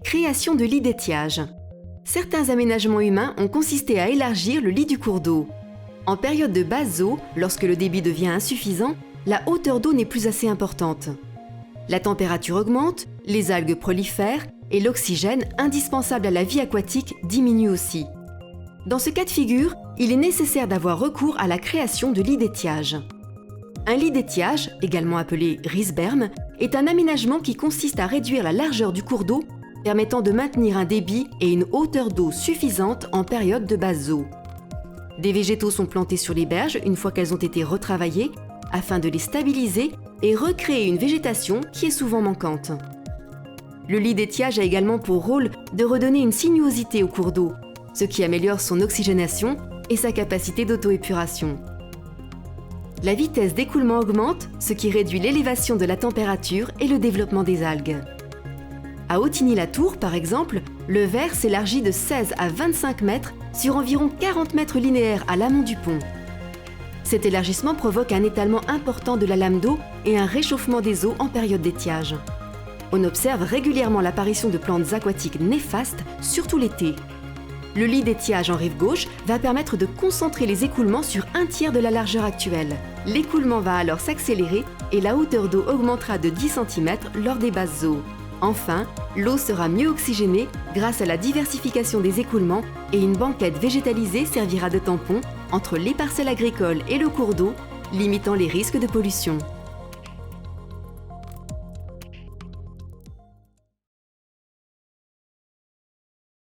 Création de lits d'étiage. Certains aménagements humains ont consisté à élargir le lit du cours d'eau. En période de basse eau, lorsque le débit devient insuffisant, la hauteur d'eau n'est plus assez importante. La température augmente, les algues prolifèrent et l'oxygène, indispensable à la vie aquatique, diminue aussi. Dans ce cas de figure, il est nécessaire d'avoir recours à la création de lits d'étiage. Un lit d'étiage, également appelé risberme, est un aménagement qui consiste à réduire la largeur du cours d'eau, permettant de maintenir un débit et une hauteur d'eau suffisante en période de basse eau. Des végétaux sont plantés sur les berges une fois qu'elles ont été retravaillées, afin de les stabiliser et recréer une végétation qui est souvent manquante. Le lit d'étiage a également pour rôle de redonner une sinuosité au cours d'eau, ce qui améliore son oxygénation et sa capacité d'auto-épuration. La vitesse d'écoulement augmente, ce qui réduit l'élévation de la température et le développement des algues. À Autigny-la-Tour, par exemple, le verre s'élargit de 16 à 25 mètres sur environ 40 mètres linéaires à l'amont du pont. Cet élargissement provoque un étalement important de la lame d'eau et un réchauffement des eaux en période d'étiage. On observe régulièrement l'apparition de plantes aquatiques néfastes, surtout l'été. Le lit d'étiage en rive gauche va permettre de concentrer les écoulements sur un tiers de la largeur actuelle. L'écoulement va alors s'accélérer et la hauteur d'eau augmentera de 10 cm lors des basses eaux. Enfin, l'eau sera mieux oxygénée grâce à la diversification des écoulements et une banquette végétalisée servira de tampon entre les parcelles agricoles et le cours d'eau, limitant les risques de pollution.